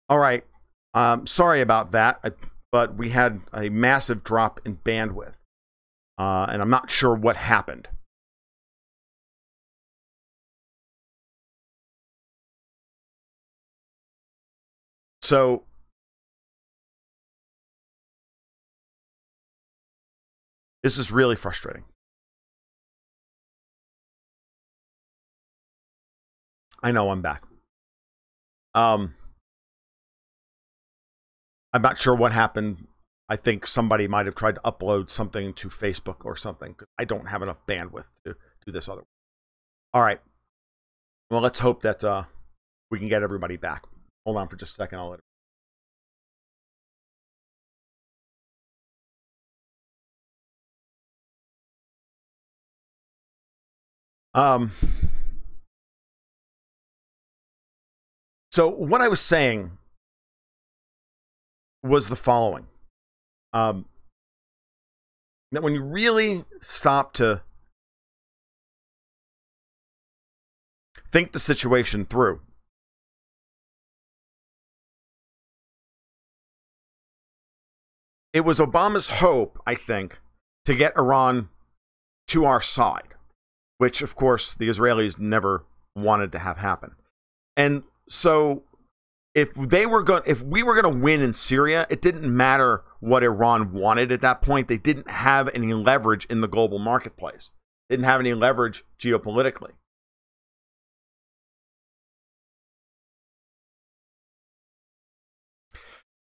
All right. Sorry about that, but we had a massive drop in bandwidth, and I'm not sure what happened. So this is really frustrating. I know I'm back. I'm not sure what happened. I think somebody might have tried to upload something to Facebook or something. I don't have enough bandwidth to do this other. All right. Well, let's hope that we can get everybody back. Hold on for just a second. I'll let it. So what I was saying was the following. That when you really stop to think the situation through, it was Obama's hope, I think, to get Iran to our side, which, of course, the Israelis never wanted to have happen. And so if we were going to win in Syria, it didn't matter what Iran wanted at that point. They didn't have any leverage in the global marketplace. They didn't have any leverage geopolitically.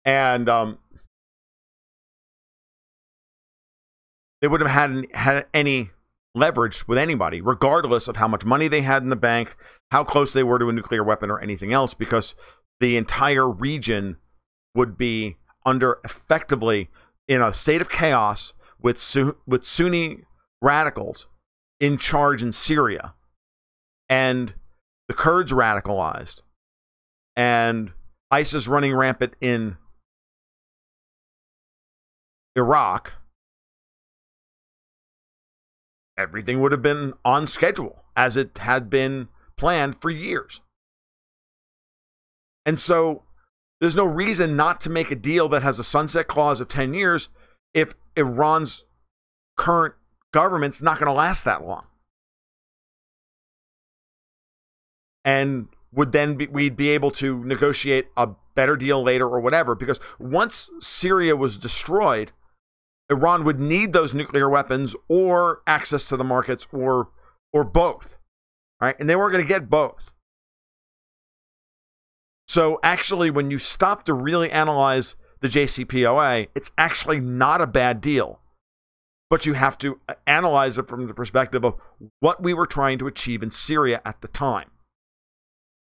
And they wouldn't have had any leverage with anybody, regardless of how much money they had in the bank, how close they were to a nuclear weapon or anything else, because the entire region would be under effectively in a state of chaos with Sunni radicals in charge in Syria, and the Kurds radicalized, and ISIS running rampant in Iraq. Everything would have been on schedule as it had been planned for years. And so there's no reason not to make a deal that has a sunset clause of 10 years if Iran's current government's not going to last that long. And we'd be able to negotiate a better deal later or whatever, because once Syria was destroyed, Iran would need those nuclear weapons or access to the markets or both, right? And they weren't going to get both. So actually, when you stop to really analyze the JCPOA, it's actually not a bad deal. But you have to analyze it from the perspective of what we were trying to achieve in Syria at the time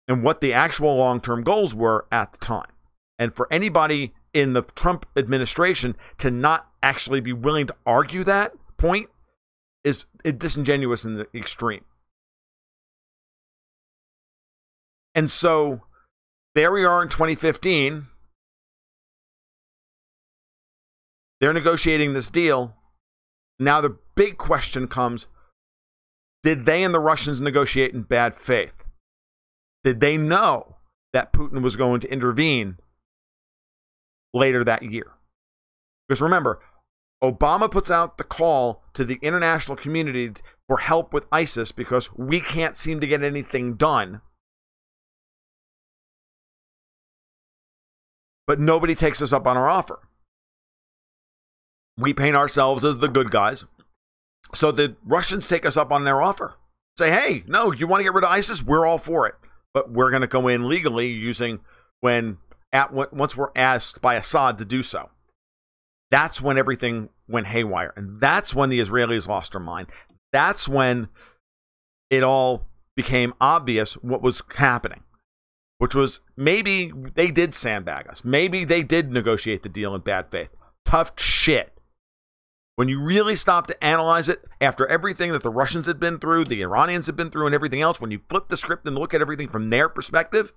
and what the actual long-term goals were at the time. And for anybody in the Trump administration to not actually be willing to argue that point is disingenuous in the extreme. And so there we are in 2015. They're negotiating this deal. Now the big question comes, did they and the Russians negotiate in bad faith? Did they know that Putin was going to intervene later that year? Because remember, Obama puts out the call to the international community for help with ISIS because we can't seem to get anything done. But nobody takes us up on our offer. We paint ourselves as the good guys. So the Russians take us up on their offer. Say, hey, no, you want to get rid of ISIS? We're all for it. But we're going to go in legally using once we're asked by Assad to do so. That's when everything went haywire. And that's when the Israelis lost their mind. That's when it all became obvious what was happening. Which was, maybe they did sandbag us. Maybe they did negotiate the deal in bad faith. Tough shit. When you really stop to analyze it, after everything that the Russians had been through, the Iranians had been through, and everything else, when you flip the script and look at everything from their perspective,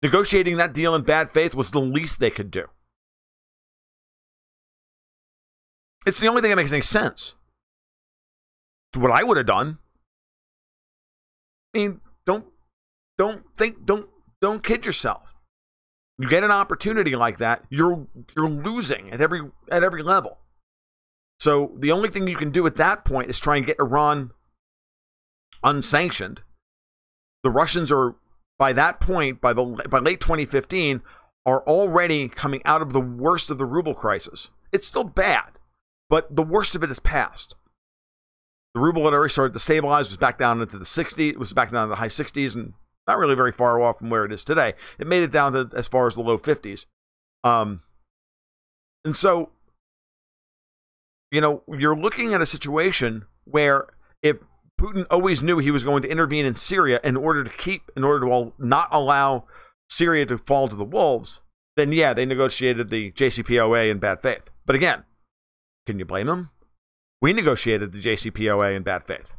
negotiating that deal in bad faith was the least they could do. It's the only thing that makes any sense. It's what I would have done. I mean, don't kid yourself. You get an opportunity like that, you're losing at every level. So the only thing you can do at that point is try and get Iran unsanctioned. The Russians are, by that point, by late 2015, are already coming out of the worst of the ruble crisis. It's still bad, but the worst of it is past. The ruble had already started to stabilize, was back down into the 60s, it was back down to the high 60s, and not really very far off from where it is today. It made it down to as far as the low 50s. And so, you know, you're looking at a situation where if Putin always knew he was going to intervene in Syria in order to not allow Syria to fall to the wolves, then yeah, they negotiated the JCPOA in bad faith. But again, can you blame them? We negotiated the JCPOA in bad faith.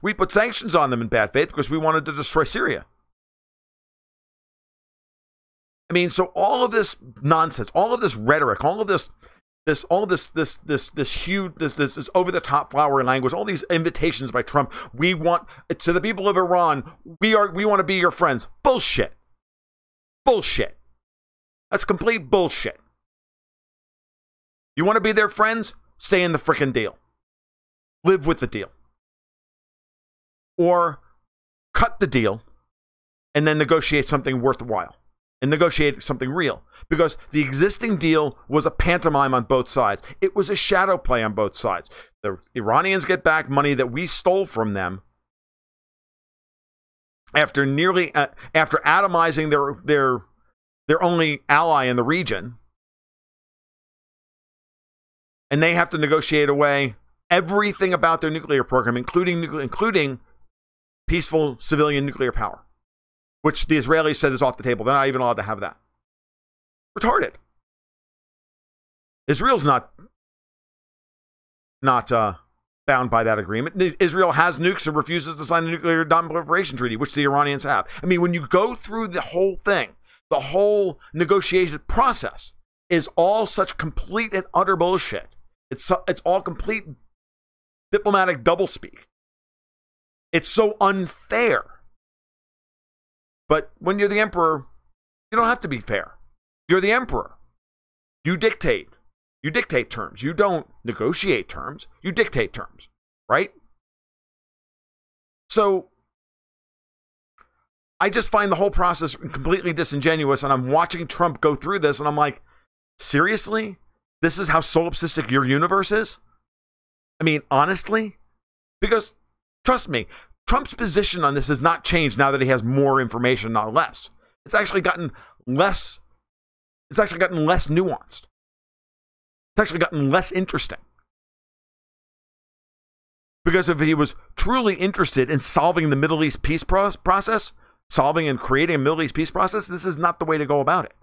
We put sanctions on them in bad faith because we wanted to destroy Syria. I mean, so all of this nonsense, all of this rhetoric, all of this huge, this over-the-top flowery language, all these invitations by Trump. We want, to the people of Iran, we want to be your friends. Bullshit. Bullshit. That's complete bullshit. You want to be their friends? Stay in the frickin' deal. Live with the deal. Or cut the deal and then negotiate something worthwhile. And negotiate something real. Because the existing deal was a pantomime on both sides. It was a shadow play on both sides. The Iranians get back money that we stole from them after atomizing their only ally in the region. And they have to negotiate away everything about their nuclear program, including peaceful civilian nuclear power, which the Israelis said is off the table. They're not even allowed to have that. Retarded. Israel's not bound by that agreement. Israel has nukes and refuses to sign the Nuclear Non-Proliferation Treaty, which the Iranians have. I mean, when you go through the whole thing, the whole negotiation process is all such complete and utter bullshit. It's all complete diplomatic doublespeak. It's so unfair. But when you're the emperor, you don't have to be fair. You're the emperor. You dictate. You dictate terms. You don't negotiate terms. You dictate terms, right? So I just find the whole process completely disingenuous, and I'm watching Trump go through this, and I'm like, seriously? This is how solipsistic your universe is? I mean, honestly? Because, trust me, Trump's position on this has not changed now that he has more information, not less. It's actually gotten less nuanced. It's actually gotten less interesting. Because if he was truly interested in solving the Middle East peace process, solving and creating a Middle East peace process, this is not the way to go about it.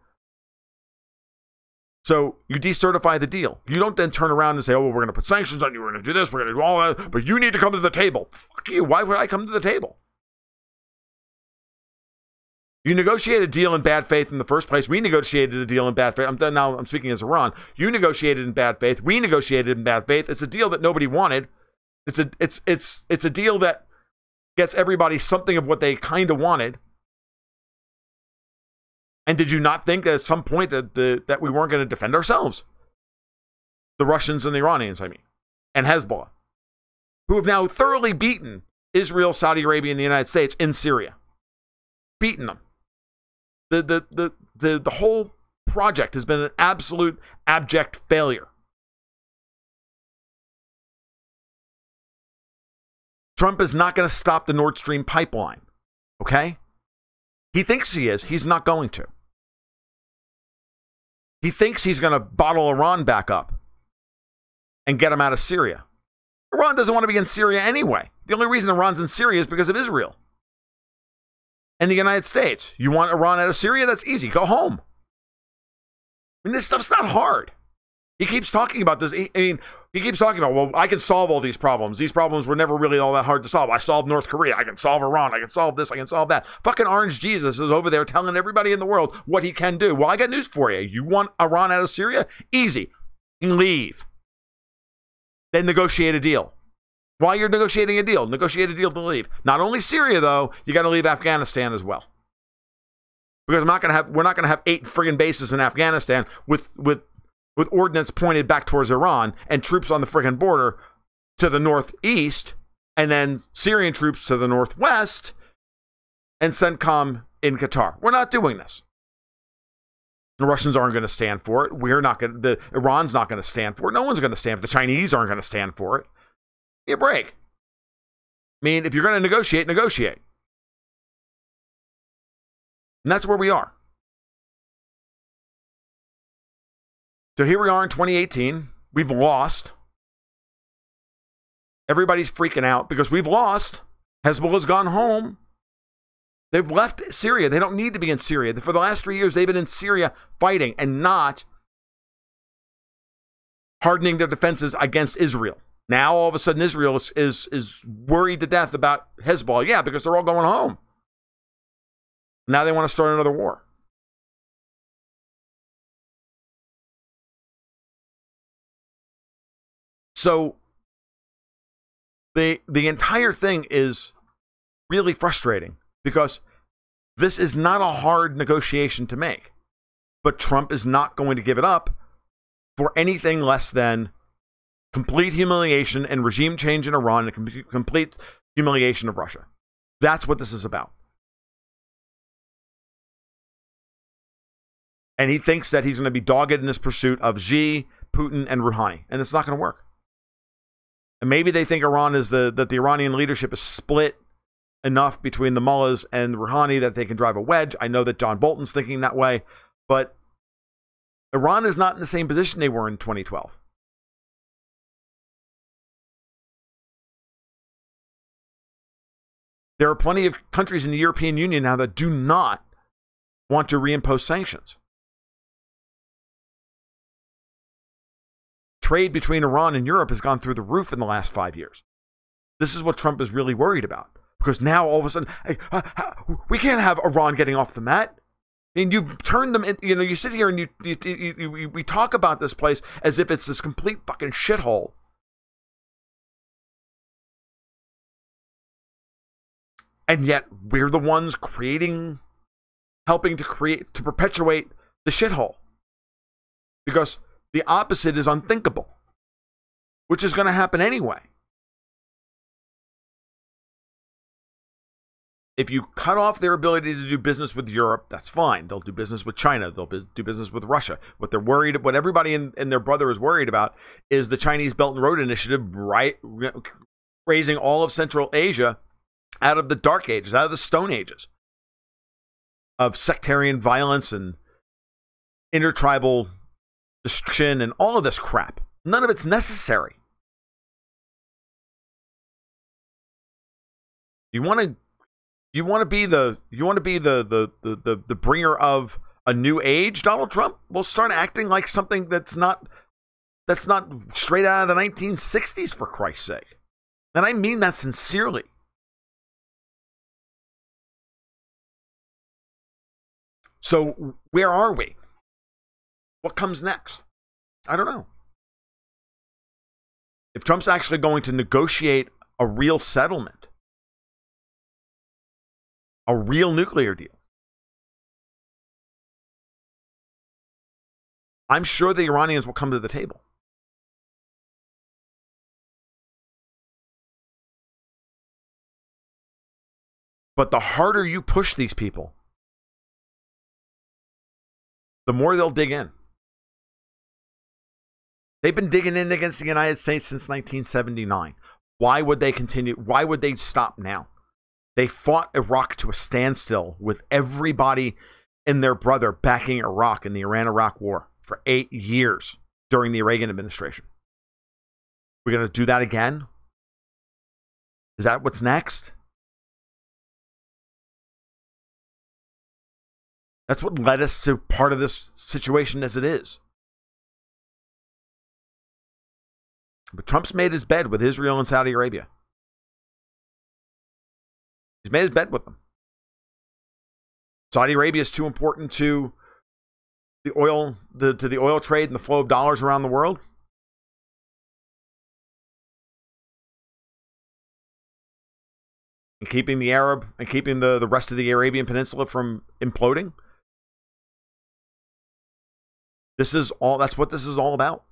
So you decertify the deal. You don't then turn around and say, oh, well, we're going to put sanctions on you, we're going to do this, we're going to do all that, but you need to come to the table. Fuck you. Why would I come to the table? You negotiated a deal in bad faith in the first place. We negotiated a deal in bad faith. I'm speaking as Iran. You negotiated in bad faith. We negotiated in bad faith. It's a deal that nobody wanted. It's a deal that gets everybody something of what they kind of wanted. And did you not think that at some point that we weren't going to defend ourselves? The Russians and the Iranians, I mean, and Hezbollah, who have now thoroughly beaten Israel, Saudi Arabia, and the United States in Syria. Beaten them. The whole project has been an absolute abject failure. Trump is not going to stop the Nord Stream pipeline, okay? He thinks he is. He's not going to. He thinks he's going to bottle Iran back up and get him out of Syria. Iran doesn't want to be in Syria anyway. The only reason Iran's in Syria is because of Israel and the United States. You want Iran out of Syria? That's easy. Go home. I mean, this stuff's not hard. He keeps talking about this. He keeps talking about, well, I can solve all these problems. These problems were never really all that hard to solve. I solved North Korea. I can solve Iran. I can solve this. I can solve that. Fucking Orange Jesus is over there telling everybody in the world what he can do. Well, I got news for you. You want Iran out of Syria? Easy. You can leave. Then negotiate a deal. While you're negotiating a deal, negotiate a deal to leave. Not only Syria, though, you got to leave Afghanistan as well. Because we're not going to have 8 friggin' bases in Afghanistan with ordnance pointed back towards Iran and troops on the friggin' border to the northeast, and then Syrian troops to the northwest, and CENTCOM in Qatar. We're not doing this. The Russians aren't going to stand for it. Iran's not going to stand for it. No one's going to stand for it. The Chinese aren't going to stand for it. Give me a break. I mean, if you're going to negotiate, negotiate. And that's where we are. So here we are in 2018. We've lost. Everybody's freaking out because we've lost. Hezbollah's gone home. They've left Syria. They don't need to be in Syria. For the last 3 years, they've been in Syria fighting and not hardening their defenses against Israel. Now, all of a sudden, Israel is worried to death about Hezbollah. Yeah, because they're all going home. Now they want to start another war. So the entire thing is really frustrating because this is not a hard negotiation to make. But Trump is not going to give it up for anything less than complete humiliation and regime change in Iran and complete humiliation of Russia. That's what this is about. And he thinks that he's going to be dogged in his pursuit of Xi, Putin, and Rouhani. And it's not going to work. And maybe they think that the Iranian leadership is split enough between the mullahs and Rouhani that they can drive a wedge. I know that John Bolton's thinking that way. But Iran is not in the same position they were in 2012. There are plenty of countries in the European Union now that do not want to reimpose sanctions. Trade between Iran and Europe has gone through the roof in the last 5 years. This is what Trump is really worried about. Because now, all of a sudden, we can't have Iran getting off the mat. I mean, you've turned them, you sit here and we talk about this place as if it's this complete fucking shithole. And yet, we're the ones helping to perpetuate the shithole. Because the opposite is unthinkable, which is going to happen anyway. If you cut off their ability to do business with Europe, that's fine. They'll do business with China. They'll do business with Russia. What everybody and their brother is worried about is the Chinese Belt and Road Initiative, raising all of Central Asia out of the Dark Ages, out of the Stone Ages of sectarian violence and intertribal destruction and all of this crap. None of it's necessary. You want to be the bringer of a new age, Donald Trump? Well, start acting like something that's not straight out of the 1960s, for Christ's sake. And I mean that sincerely. So where are we? What comes next? I don't know. If Trump's actually going to negotiate a real settlement, a real nuclear deal, I'm sure the Iranians will come to the table. But the harder you push these people, the more they'll dig in. They've been digging in against the United States since 1979. Why would they continue? Why would they stop now? They fought Iraq to a standstill with everybody and their brother backing Iraq in the Iran-Iraq war for 8 years during the Reagan administration. We're going to do that again? Is that what's next? That's what led us to part of this situation as it is. But Trump's made his bed with Israel and Saudi Arabia. He's made his bed with them. Saudi Arabia is too important to the oil, to the oil trade and the flow of dollars around the world. and keeping the rest of the Arabian Peninsula from imploding. That's what this is all about.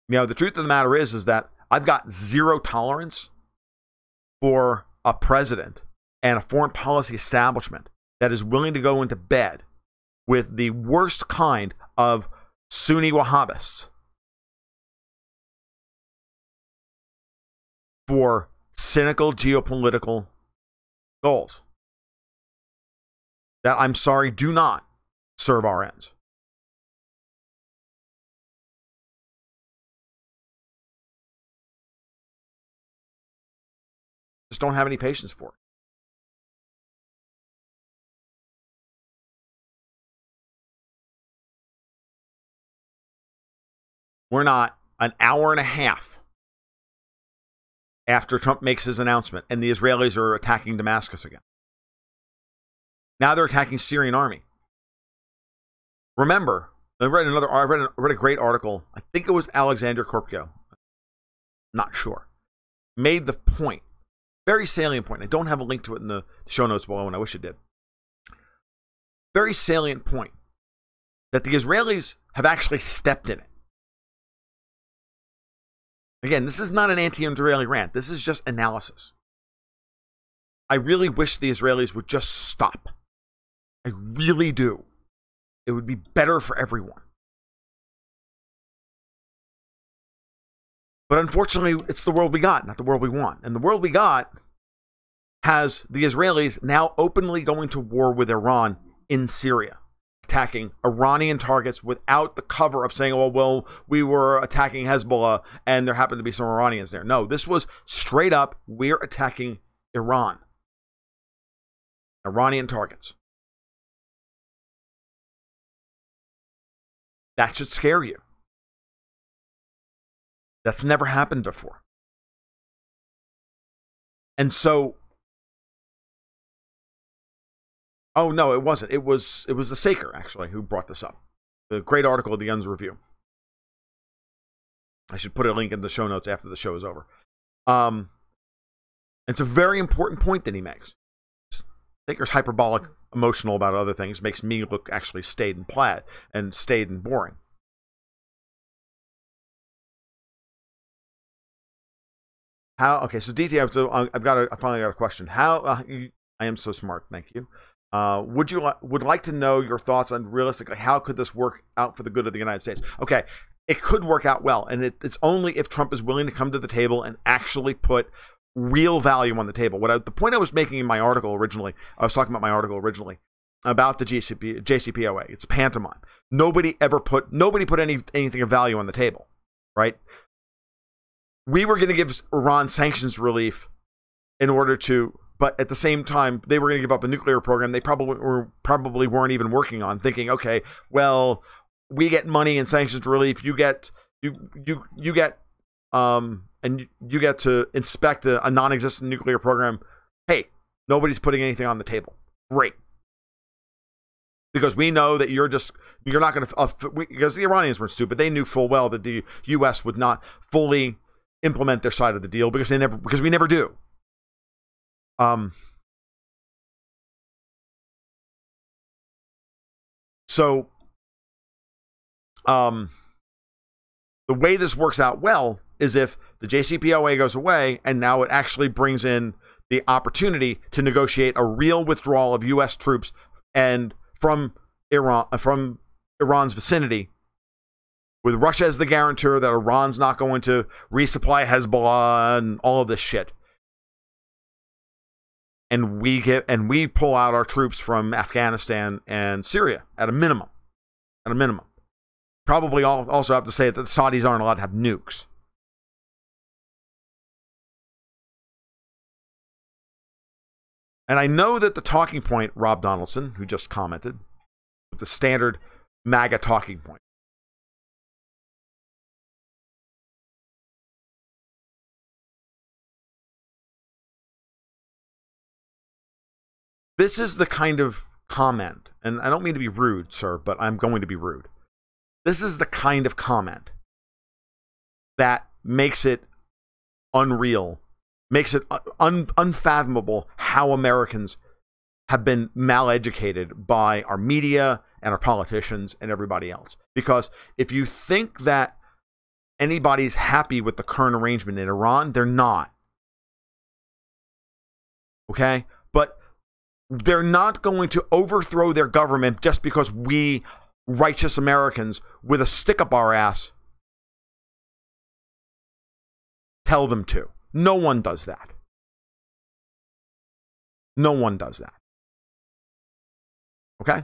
You know, the truth of the matter is that I've got zero tolerance for a president and a foreign policy establishment that is willing to go into bed with the worst kind of Sunni Wahhabists for cynical geopolitical goals that, I'm sorry, do not serve our ends. Just don't have any patience for it. We're not an hour and a half after Trump makes his announcement and the Israelis are attacking Damascus again. Now they're attacking Syrian army. Remember, I read a great article. I think it was Alexander Korpio. Not sure. Made the point, very salient point. I don't have a link to it in the show notes below, and I wish it did. Very salient point that the Israelis have actually stepped in it. Again, this is not an anti-Israeli rant. This is just analysis. I really wish the Israelis would just stop. I really do. It would be better for everyone. But unfortunately, it's the world we got, not the world we want. And the world we got has the Israelis now openly going to war with Iran in Syria, attacking Iranian targets without the cover of saying, oh, well, we were attacking Hezbollah and there happened to be some Iranians there. No, this was straight up, we're attacking Iran. Iranian targets. That should scare you. That's never happened before. And so, oh no, it wasn't. It was the Saker, actually, who brought this up. The great article of the Unz Review. I should put a link in the show notes after the show is over. It's a very important point that he makes. Saker's hyperbolic, emotional about other things, makes me look actually staid and plaid and staid and boring. How? Okay, so DT, I finally got a question. How? I am so smart. Thank you. Would like to know your thoughts on realistically how could this work out for the good of the United States? Okay, it could work out well, and it's only if Trump is willing to come to the table and actually put real value on the table. The point I was making in my article originally, I was talking about my article originally about the JCPOA. It's pantomime. Nobody put anything of value on the table, right? We were going to give Iran sanctions relief in order to, but at the same time, they were going to give up a nuclear program they probably weren't even working on, thinking, okay, well, we get money and sanctions relief, you get to inspect a non-existent nuclear program. Hey, nobody's putting anything on the table. Great. Because we know that you're not going to, because the Iranians weren't stupid. They knew full well that the U.S. would not fully implement their side of the deal because we never do. So, the way this works out well is if the JCPOA goes away and now it actually brings in the opportunity to negotiate a real withdrawal of U.S. troops and from Iran's vicinity, with Russia as the guarantor that Iran's not going to resupply Hezbollah and all of this shit. And we pull out our troops from Afghanistan and Syria at a minimum. At a minimum. Probably also have to say that the Saudis aren't allowed to have nukes. And I know that the talking point, Rob Donaldson, who just commented, the standard MAGA talking point. This is the kind of comment, and I don't mean to be rude, sir, but I'm going to be rude. This is the kind of comment that makes it unreal, makes it unfathomable how Americans have been maleducated by our media and our politicians and everybody else. Because if you think that anybody's happy with the current arrangement in Iran, they're not. Okay? But they're not going to overthrow their government just because we, righteous Americans, with a stick up our ass, tell them to. No one does that. No one does that. Okay?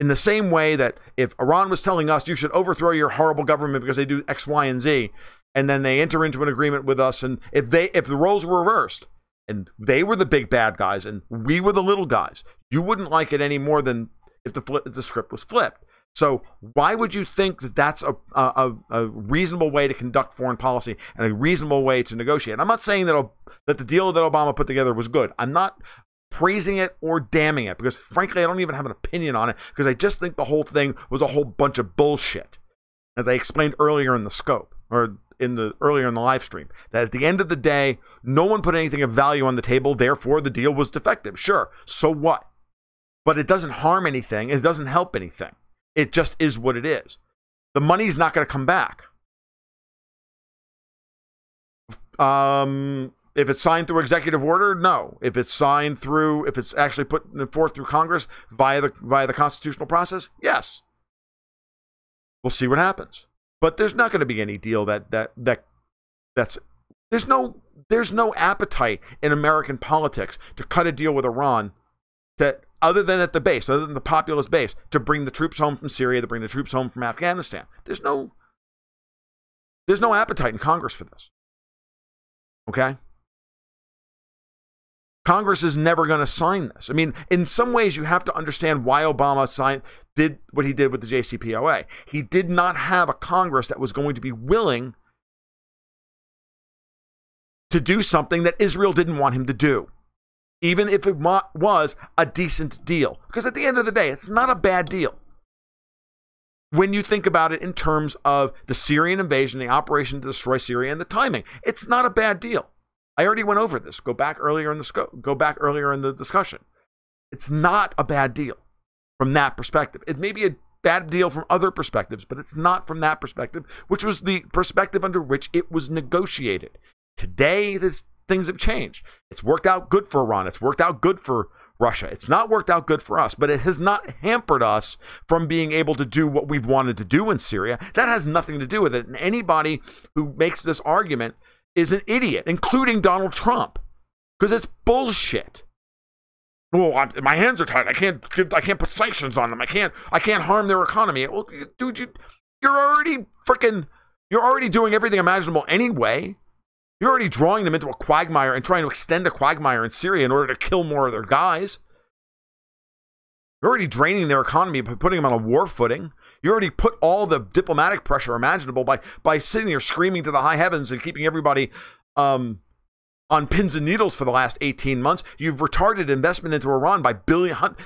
In the same way that if Iran was telling us you should overthrow your horrible government because they do X, Y, and Z, and then they enter into an agreement with us, and if the roles were reversed, and they were the big bad guys and we were the little guys, you wouldn't like it any more than if the script was flipped. So why would you think that that's a reasonable way to conduct foreign policy and a reasonable way to negotiate? I'm not saying that the deal that Obama put together was good. I'm not praising it or damning it, because frankly I don't even have an opinion on it, because I just think the whole thing was a whole bunch of bullshit, as I explained earlier in the scope, or earlier in the live stream, that at the end of the day, no one put anything of value on the table, therefore the deal was defective. Sure, so what? But it doesn't harm anything, it doesn't help anything. It just is what it is. The money's not going to come back. If it's signed through executive order, no. If it's actually put forth through Congress via the constitutional process, yes. We'll see what happens. But there's not going to be any deal there's no appetite in American politics to cut a deal with Iran that, other than at the base, other than the populist base, to bring the troops home from Syria, to bring the troops home from Afghanistan. There's no appetite in Congress for this. Okay? Congress is never going to sign this. I mean, in some ways, you have to understand why Obama did what he did with the JCPOA. He did not have a Congress that was going to be willing to do something that Israel didn't want him to do, even if it was a decent deal. Because at the end of the day, it's not a bad deal. When you think about it in terms of the Syrian invasion, the operation to destroy Syria, and the timing, it's not a bad deal. I already went over this. Go back earlier in the discussion. It's not a bad deal from that perspective. It may be a bad deal from other perspectives, but it's not from that perspective, which was the perspective under which it was negotiated. Today, things have changed. It's worked out good for Iran. It's worked out good for Russia. It's not worked out good for us, but it has not hampered us from being able to do what we've wanted to do in Syria. That has nothing to do with it. And anybody who makes this argument is an idiot, including Donald Trump, because it's bullshit. Well, my hands are tied. I can't put sanctions on them. I can't harm their economy. Well, dude, you're already doing everything imaginable anyway. You're already drawing them into a quagmire and trying to extend the quagmire in Syria in order to kill more of their guys. You're already draining their economy by putting them on a war footing. You already put all the diplomatic pressure imaginable by sitting here screaming to the high heavens and keeping everybody on pins and needles for the last 18 months. You've retarded investment into Iran by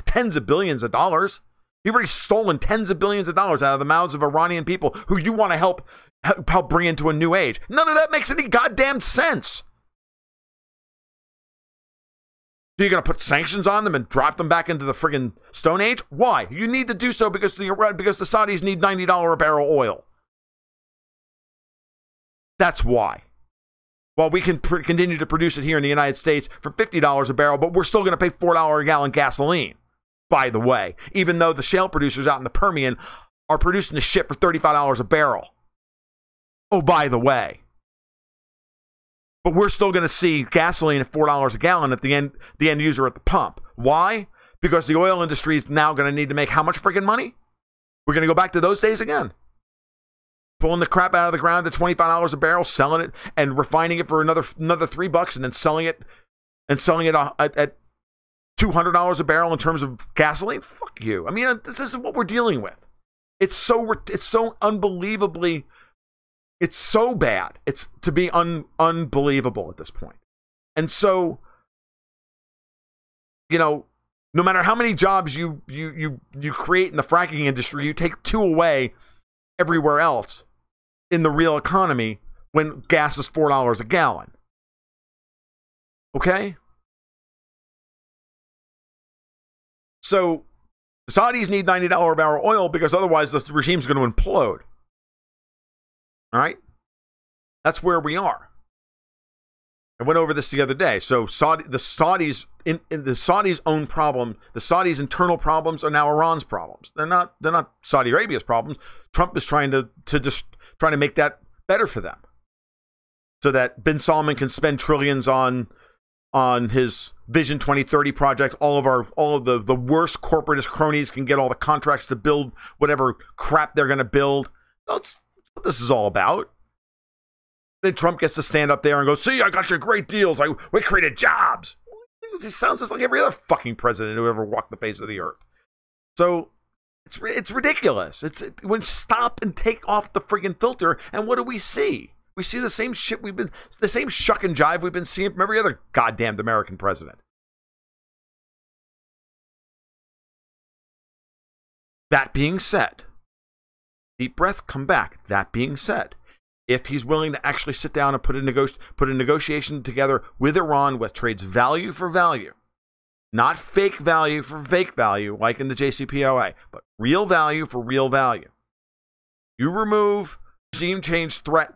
tens of billions of dollars. You've already stolen tens of billions of dollars out of the mouths of Iranian people who you want to help bring into a new age. None of that makes any goddamn sense. So you're going to put sanctions on them and drop them back into the friggin' Stone Age? Why? You need to do so because the Saudis need $90 a barrel oil. That's why. Well, we can continue to produce it here in the United States for $50 a barrel, but we're still going to pay $4 a gallon gasoline, by the way, even though the shale producers out in the Permian are producing the shit for $35 a barrel. Oh, by the way. But we're still going to see gasoline at $4 a gallon at the end user at the pump. Why? Because the oil industry is now going to need to make how much freaking money? We're going to go back to those days again. Pulling the crap out of the ground at $25 a barrel, selling it and refining it for another $3, and then selling it at $200 a barrel in terms of gasoline. Fuck you. I mean, this is what we're dealing with. It's so unbelievably. It's so bad. It's to be unbelievable at this point. And so, no matter how many jobs you create in the fracking industry, you take 2 away everywhere else in the real economy. when gas is $4 a gallon. Okay? So the Saudis need $90 a barrel oil because otherwise the regime's going to implode. All right? That's where we are. I went over this the other day. So the Saudis' own problem, the Saudis' internal problems are now Iran's problems. They're not Saudi Arabia's problems. Trump is trying to make that better for them, so that bin Salman can spend trillions on his Vision 2030 project. All of the worst corporatist cronies can get all the contracts to build whatever crap they're going to build. That's what this is all about. Then Trump gets to stand up there and go, see, I got you great deals. We created jobs. He sounds just like every other fucking president who ever walked the face of the earth. So it's ridiculous. When stop and take off the friggin' filter, and what do we see? We see the same shit the same shuck and jive we've been seeing from every other goddamn American president. That being said, deep breath, come back. That being said, if he's willing to actually sit down and put a negotiation together with Iran with trades value for value, not fake value for fake value like in the JCPOA, but real value for real value. You remove regime change threat,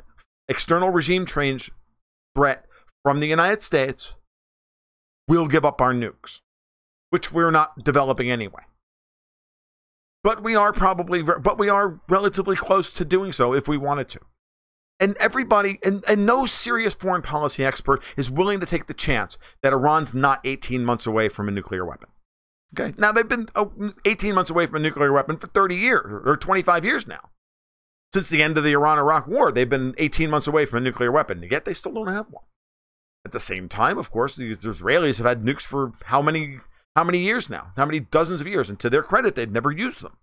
external regime change threat from the United States, we'll give up our nukes, which we're not developing anyway. But we are relatively close to doing so if we wanted to. And everybody, and no serious foreign policy expert is willing to take the chance that Iran's not 18 months away from a nuclear weapon. Okay? Now, they've been 18 months away from a nuclear weapon for 30 years or 25 years now. Since the end of the Iran-Iraq war, they've been 18 months away from a nuclear weapon, yet they still don't have one. At the same time, of course, the Israelis have had nukes for how many years now? How many dozens of years? And to their credit, they've never used them.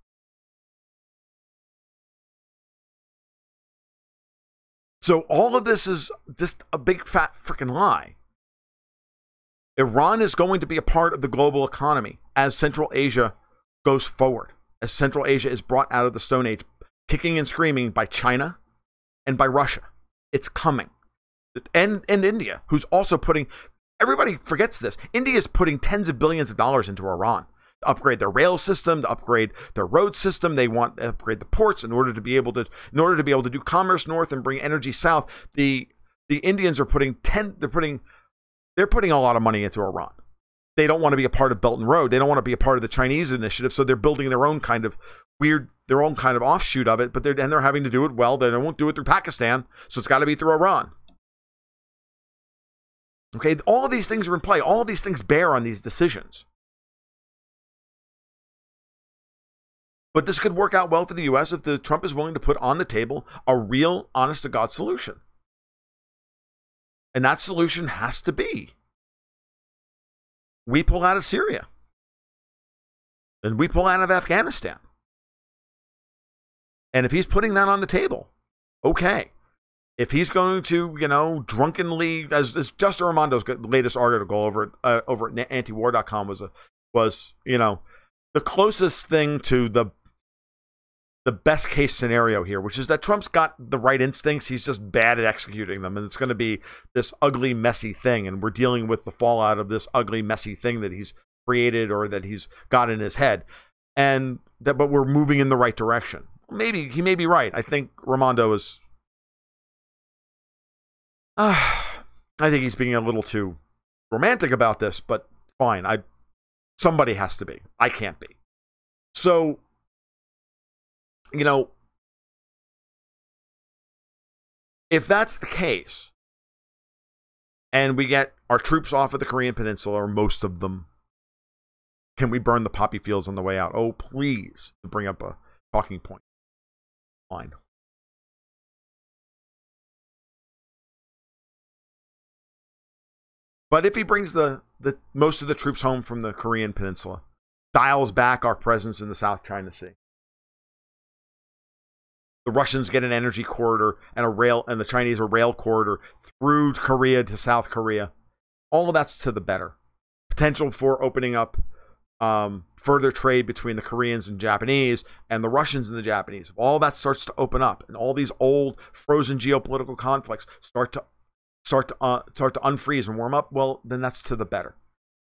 So all of this is just a big fat freaking lie. Iran is going to be a part of the global economy as Central Asia goes forward, as Central Asia is brought out of the Stone Age, kicking and screaming by China and by Russia. It's coming. And India, who's also putting, everybody forgets this, India is putting tens of billions of dollars into Iran. Upgrade their rail system, to upgrade their road system. They want to upgrade the ports in order to be able to do commerce north and bring energy south. The Indians are putting a lot of money into Iran. They don't want to be a part of Belt and Road. They don't want to be a part of the Chinese initiative, so they're building their own kind of offshoot of it, but they're having to do it well. They won't do it through Pakistan, so it's got to be through Iran. Okay, all of these things are in play. All of these things bear on these decisions. But this could work out well for the U.S. if Trump is willing to put on the table a real, honest-to-God solution. And that solution has to be, we pull out of Syria. And we pull out of Afghanistan. And if he's putting that on the table, okay. If he's going to, drunkenly, as Justin Armando's latest article over at antiwar.com was the closest thing to the best case scenario here, which is that Trump's got the right instincts. He's just bad at executing them. And it's going to be this ugly, messy thing. And we're dealing with the fallout of this ugly, messy thing that he's created or that he's got in his head. But we're moving in the right direction. Maybe he may be right. I think Raimondo is, I think he's being a little too romantic about this, but fine. Somebody has to be. I can't be. So, if that's the case, and we get our troops off of the Korean Peninsula, or most of them, can we burn the poppy fields on the way out? Oh, please, to bring up a talking point. Fine. But if he brings the most of the troops home from the Korean Peninsula, dials back our presence in the South China Sea, the Russians get an energy corridor and the Chinese a rail corridor through Korea to South Korea. All of that's to the better. Potential for opening up further trade between the Koreans and Japanese and the Russians and the Japanese, if all that starts to open up and all these old frozen geopolitical conflicts start to unfreeze and warm up, well, then that's to the better.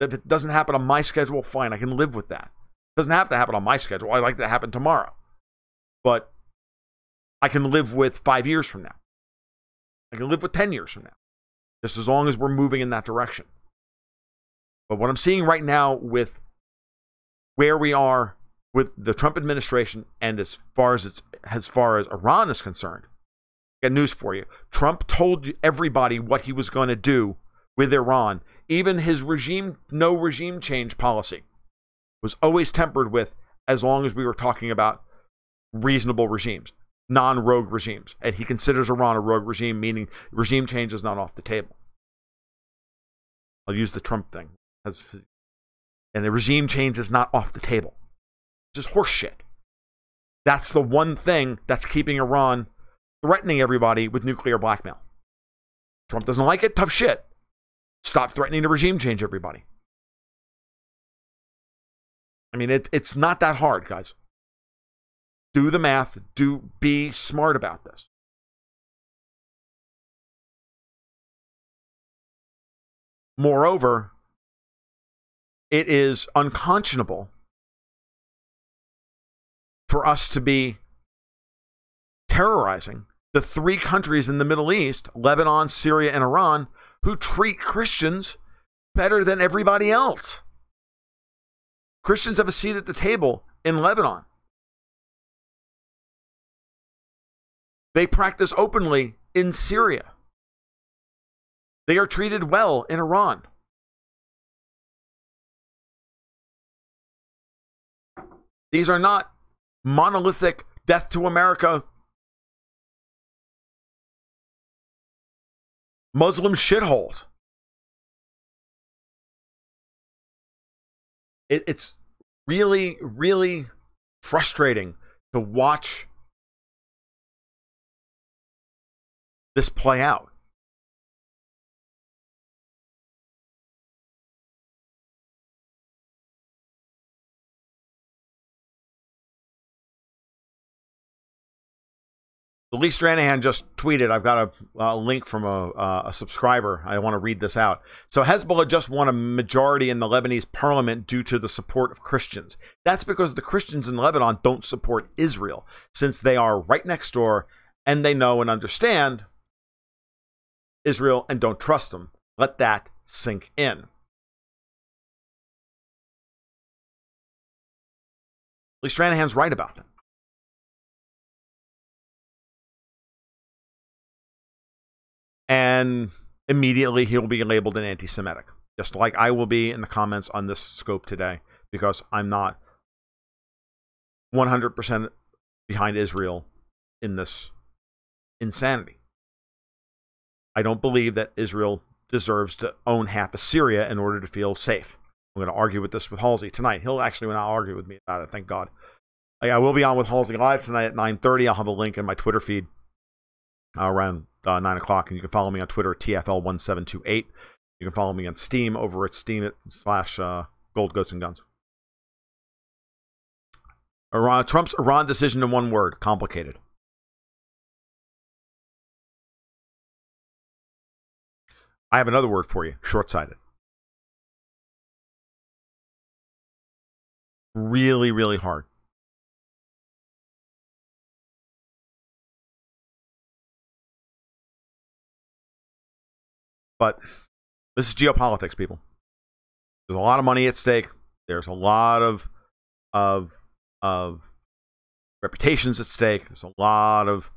If it doesn't happen on my schedule, fine, I can live with that. It doesn't have to happen on my schedule. I'd like that to happen tomorrow. But I can live with 5 years from now. I can live with 10 years from now. Just as long as we're moving in that direction. But what I'm seeing right now with where we are with the Trump administration and as far as Iran is concerned, I got news for you. Trump told everybody what he was going to do with Iran. Even his no regime change policy was always tempered with, as long as we were talking about reasonable regimes, non-rogue regimes. And he considers Iran a rogue regime, meaning regime change is not off the table. I'll use the Trump thing. And the regime change is not off the table. It's just horse shit. That's the one thing that's keeping Iran threatening everybody with nuclear blackmail. Trump doesn't like it. Tough shit. Stop threatening to regime change everybody. I mean, it's not that hard, guys. Do the math. Be smart about this. Moreover, it is unconscionable for us to be terrorizing the 3 countries in the Middle East, Lebanon, Syria, and Iran, who treat Christians better than everybody else. Christians have a seat at the table in Lebanon. They practice openly in Syria. They are treated well in Iran. These are not monolithic death to America Muslim shitholes. It's really, really frustrating to watch this play out. Lee Stranahan just tweeted, I've got a link from a subscriber. I want to read this out. So Hezbollah just won a majority in the Lebanese parliament due to the support of Christians. That's because the Christians in Lebanon don't support Israel, since they are right next door and they know and understand Israel and don't trust them. Let that sink in. Lee Stranahan's right about that. And immediately he'll be labeled an anti-Semitic, just like I will be in the comments on this scope today, because I'm not 100% behind Israel in this insanity. I don't believe that Israel deserves to own half of Syria in order to feel safe. I'm going to argue with this with Halsey tonight. He'll actually not argue with me about it, thank God. I will be on with Halsey live tonight at 9:30. I'll have a link in my Twitter feed around 9 o'clock, and you can follow me on Twitter at TFL1728. You can follow me on Steam over at steemit/Gold Goats and Guns. Trump's Iran decision in one word: complicated. I have another word for you: short-sighted. Really, really hard. But this is geopolitics, people. There's a lot of money at stake. There's a lot of reputations at stake. There's a lot of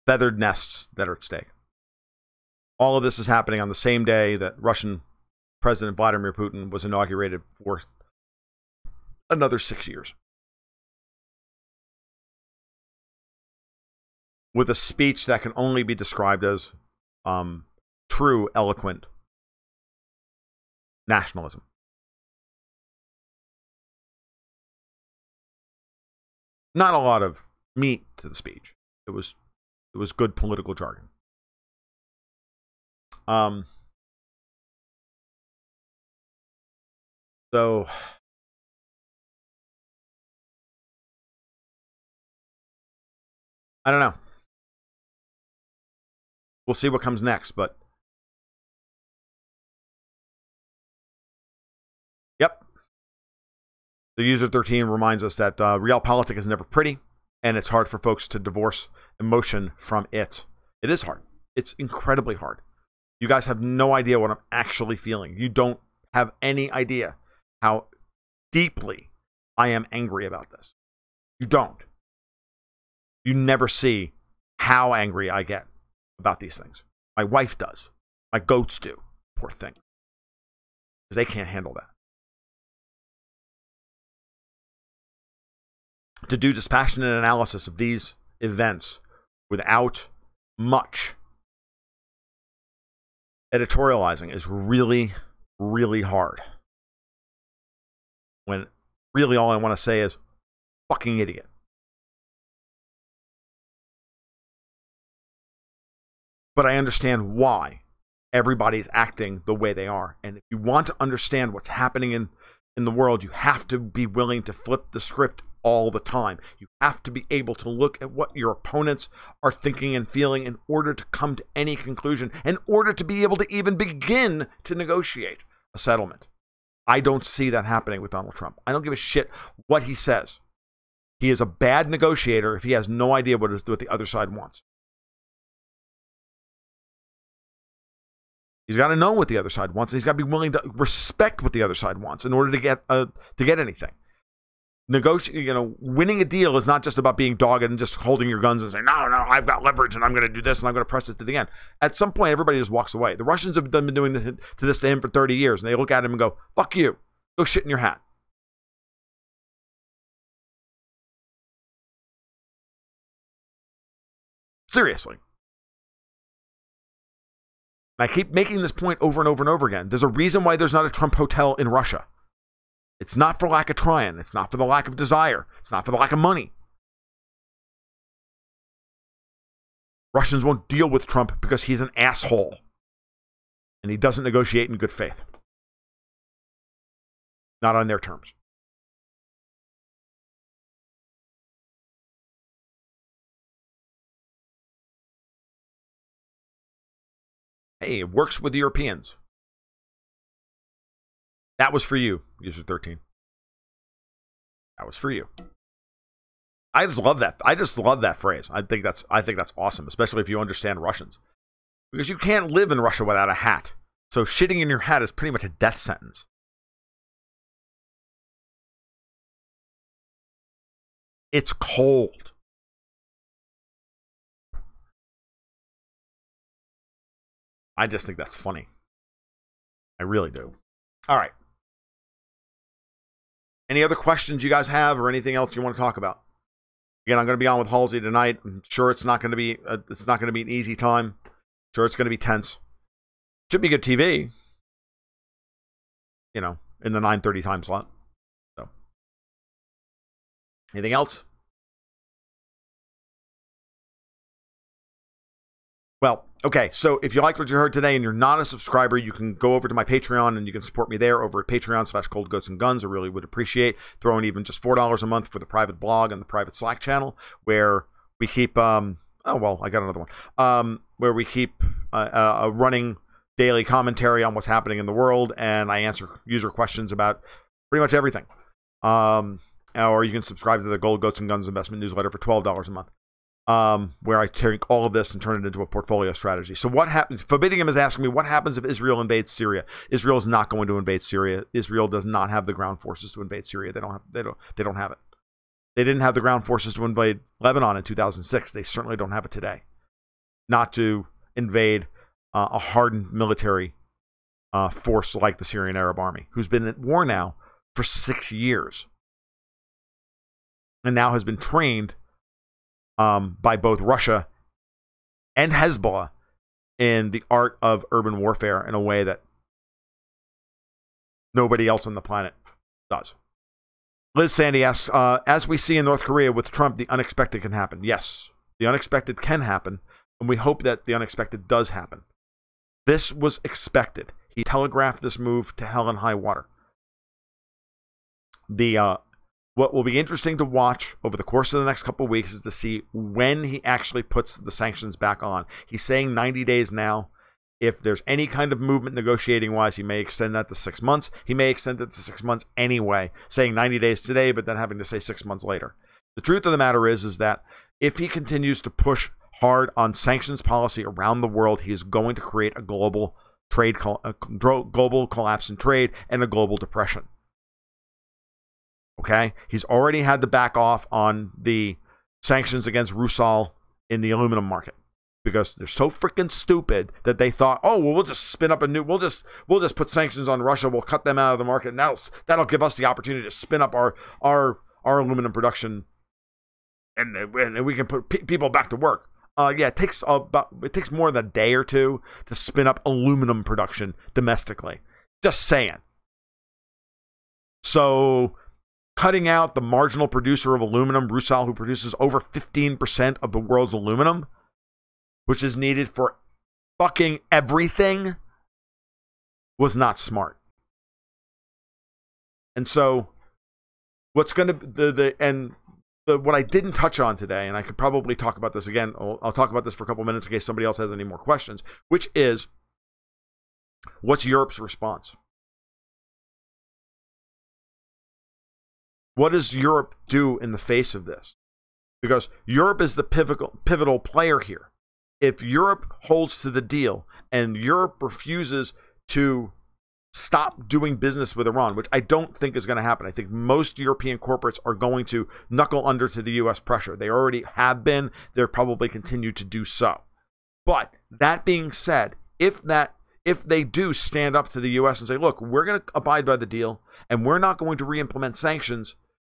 feathered nests that are at stake. All of this is happening on the same day that Russian President Vladimir Putin was inaugurated for another 6 years. With a speech that can only be described as true, eloquent nationalism. Not a lot of meat to the speech. It was good political jargon. So I don't know. We'll see what comes next, but yep. The user 13 reminds us that realpolitik is never pretty, and it's hard for folks to divorce emotion from it. It is hard. It's incredibly hard. You guys have no idea what I'm actually feeling. You don't have any idea how deeply I am angry about this. You don't. You never see how angry I get about these things. My wife does. My goats do. Poor thing. Because they can't handle that. To do dispassionate analysis of these events without much editorializing is really, really hard. When really all I want to say is, fucking idiot. But I understand why everybody's acting the way they are. And if you want to understand what's happening in the world, you have to be willing to flip the script all the time. You have to be able to look at what your opponents are thinking and feeling in order to come to any conclusion, in order to be able to even begin to negotiate a settlement. I don't see that happening with Donald Trump. I don't give a shit what he says. He is a bad negotiator if he has no idea what the other side wants. He's got to know what the other side wants, and he's got to be willing to respect what the other side wants in order to get anything. Winning a deal is not just about being dogged and just holding your guns and saying, no, I've got leverage and I'm going to do this and I'm going to press it to the end. At some point, everybody just walks away. The Russians have been doing this to him for 30 years, and they look at him and go, fuck you. Go shit in your hat. Seriously. I keep making this point over and over and over again. There's a reason why there's not a Trump hotel in Russia. It's not for lack of trying. It's not for the lack of desire. It's not for the lack of money. Russians won't deal with Trump because he's an asshole. And he doesn't negotiate in good faith. Not on their terms. Hey, it works with Europeans. That was for you, user 13. That was for you. I just love that. I just love that phrase. I think that's awesome, especially if you understand Russians. Because you can't live in Russia without a hat. So shitting in your hat is pretty much a death sentence. It's cold. I just think that's funny. I really do. All right. Any other questions you guys have or anything else you want to talk about? Again, I'm going to be on with Halsey tonight. I'm sure it's not going to be an easy time. I'm sure it's going to be tense. Should be good TV. You know, in the 9:30 time slot. So, anything else? Well, okay, so if you liked what you heard today and you're not a subscriber, you can go over to my Patreon and you can support me there over at Patreon/ColdGoatsAndGuns. I really would appreciate throwing even just $4 a month for the private blog and the private Slack channel where we keep, oh, well, I got another one, where we keep a running daily commentary on what's happening in the world, and I answer user questions about pretty much everything. Or you can subscribe to the Gold Goats and Guns investment newsletter for $12 a month. Where I take all of this and turn it into a portfolio strategy. So what happens? Forbidding is asking me, what happens if Israel invades Syria? Israel is not going to invade Syria. Israel does not have the ground forces to invade Syria. They don't have it. They didn't have the ground forces to invade Lebanon in 2006. They certainly don't have it today. Not to invade a hardened military force like the Syrian Arab Army, who's been at war now for 6 years. And now has been trained by both Russia and Hezbollah in the art of urban warfare in a way that nobody else on the planet does. Liz Sandy asks, as we see in North Korea with Trump, the unexpected can happen. Yes, the unexpected can happen, and we hope that the unexpected does happen. This was expected. He telegraphed this move to hell and high water. What will be interesting to watch over the course of the next couple of weeks is to see when he actually puts the sanctions back on. He's saying 90 days now. If there's any kind of movement negotiating wise, he may extend that to 6 months. He may extend it to 6 months anyway, saying 90 days today, but then having to say 6 months later. The truth of the matter is that if he continues to push hard on sanctions policy around the world, he is going to create a global global collapse in trade and a global depression. Okay? He's already had to back off on the sanctions against Rusal in the aluminum market, because they're so freaking stupid that they thought, oh, well, we'll just spin up a new, we'll just put sanctions on Russia, we'll cut them out of the market, and that'll give us the opportunity to spin up our aluminum production, and we can put people back to work. Yeah, it takes more than a day or two to spin up aluminum production domestically. Just saying. So, cutting out the marginal producer of aluminum, Rusal, who produces over 15% of the world's aluminum, which is needed for fucking everything, was not smart. And so, what's going to what I didn't touch on today, and I could probably talk about this again. I'll talk about this for a couple minutes in case somebody else has any more questions, which is, what's Europe's response? What does Europe do in the face of this? Because Europe is the pivotal player here. If Europe holds to the deal and Europe refuses to stop doing business with Iran, which I don't think is going to happen. I think most European corporates are going to knuckle under to the U.S. pressure. They already have been. They'll probably continue to do so. But that being said, if they do stand up to the U.S. and say, look, we're going to abide by the deal and we're not going to re-implement sanctions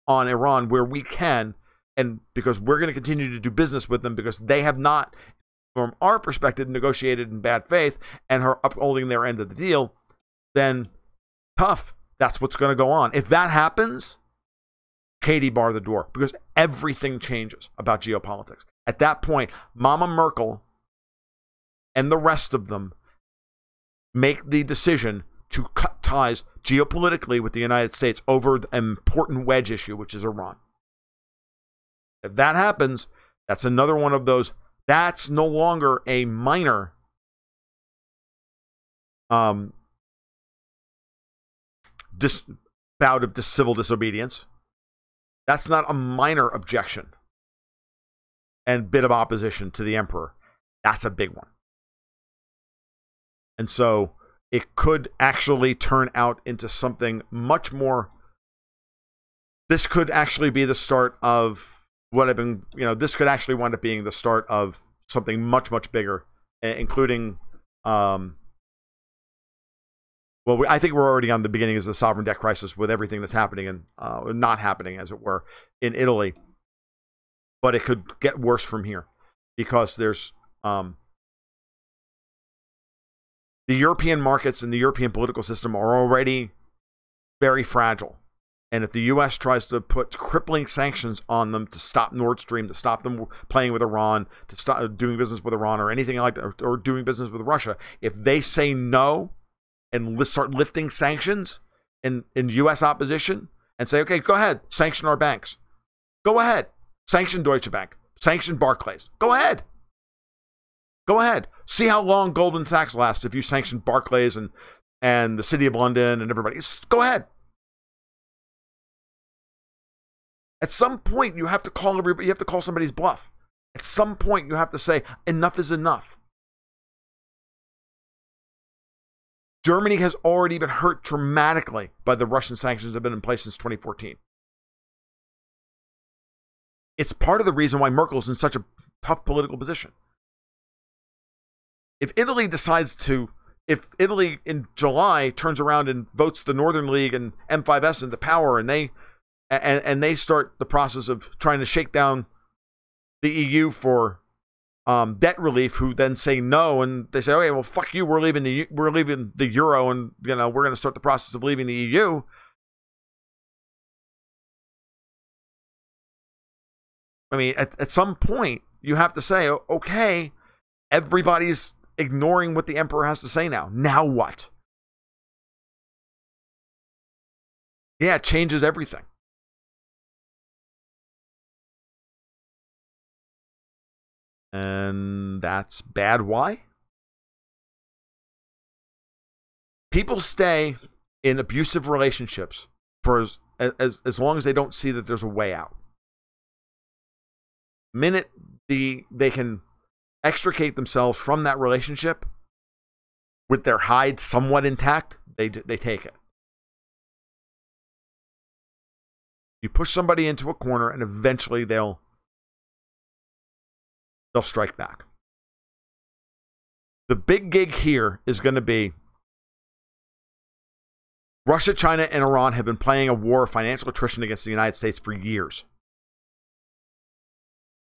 on Iran where we can, and because we're going to continue to do business with them because they have not, from our perspective, negotiated in bad faith and are upholding their end of the deal, then tough. That's what's going to go on. If that happens, Katie, bar the door, because everything changes about geopolitics. At that point, Mama Merkel and the rest of them make the decision to cut ties geopolitically with the United States over the important wedge issue, which is Iran. If that happens, that's another one of those. That's no longer a minor bout of civil disobedience. That's not a minor objection and bit of opposition to the emperor. That's a big one. And so it could actually turn out into something much more. This could actually be the start of what I've been, this could actually wind up being the start of something much, much bigger, including, well, I think we're already on the beginning of the sovereign debt crisis with everything that's happening and not happening, as it were, in Italy. But it could get worse from here because there's the European markets and the European political system are already very fragile. And if the U.S. tries to put crippling sanctions on them to stop Nord Stream, to stop them playing with Iran, to stop doing business with Iran or anything like that, or doing business with Russia, if they say no and start lifting sanctions in U.S. opposition and say, okay, go ahead, sanction our banks. Go ahead. Sanction Deutsche Bank. Sanction Barclays. Go ahead. Go ahead. See how long Goldman Sachs lasts if you sanction Barclays and the City of London and everybody. Go ahead. At some point, you have to call everybody. You have to call somebody's bluff. At some point, you have to say, enough is enough. Germany has already been hurt dramatically by the Russian sanctions that have been in place since 2014. It's part of the reason why Merkel's in such a tough political position. If Italy in July turns around and votes the Northern League and M5S into power and they start the process of trying to shake down the EU for debt relief, who then say no, and they say, okay, well, fuck you, we're leaving the euro, and we're going to start the process of leaving the EU. I mean, at some point, you have to say, okay, everybody's ignoring what the emperor has to say now. Now what? Yeah, it changes everything. And that's bad. Why? People stay in abusive relationships for as long as they don't see that there's a way out. Minute they can extricate themselves from that relationship with their hide somewhat intact, they take it. You push somebody into a corner, and eventually they'll strike back. The big gig here is going to be Russia, China, and Iran have been playing a war of financial attrition against the United States for years.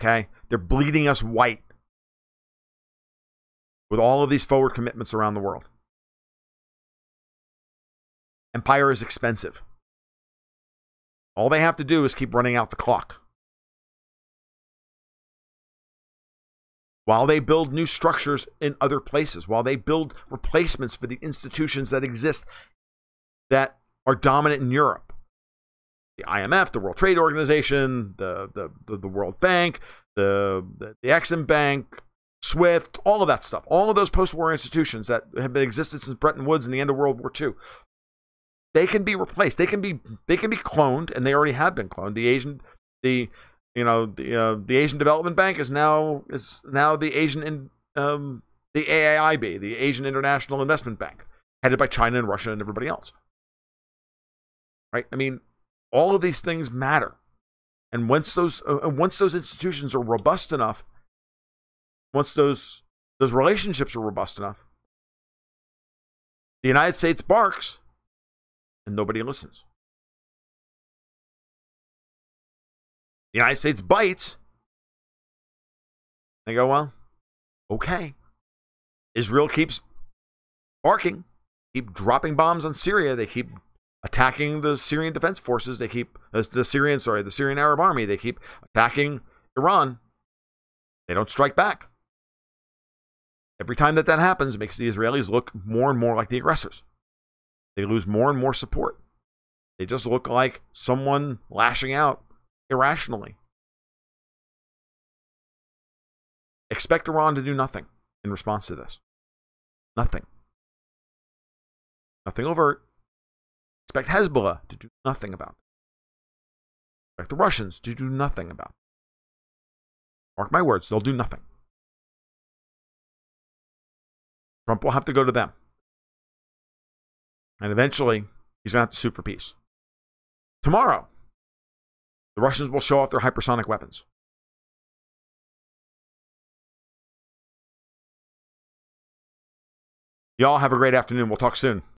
Okay? They're bleeding us white with all of these forward commitments around the world. Empire is expensive. All they have to do is keep running out the clock. While they build new structures in other places, while they build replacements for the institutions that exist that are dominant in Europe. The IMF, the World Trade Organization, the World Bank, the Exim Bank, SWIFT, all of that stuff. All of those post-war institutions that have been existed since Bretton Woods and the end of World War II. They can be replaced. They can be cloned, and they already have been cloned. The Asian Development Bank is now the AIIB, the Asian International Investment Bank, headed by China and Russia and everybody else. Right? I mean, all of these things matter, and once those institutions are robust enough, once those relationships are robust enough, the United States barks, and nobody listens. The United States bites. They go, well, okay. Israel keeps barking, keep dropping bombs on Syria. They keep attacking the Syrian Defense Forces. They keep the Syrian Arab Army. They keep attacking Iran. They don't strike back. Every time that happens, it makes the Israelis look more and more like the aggressors. They lose more and more support. They just look like someone lashing out irrationally. Expect Iran to do nothing in response to this. Nothing. Nothing overt. Expect Hezbollah to do nothing about it. Expect the Russians to do nothing about it. Mark my words, they'll do nothing. Trump will have to go to them. And eventually, he's going to have to sue for peace. Tomorrow, the Russians will show off their hypersonic weapons. Y'all have a great afternoon. We'll talk soon.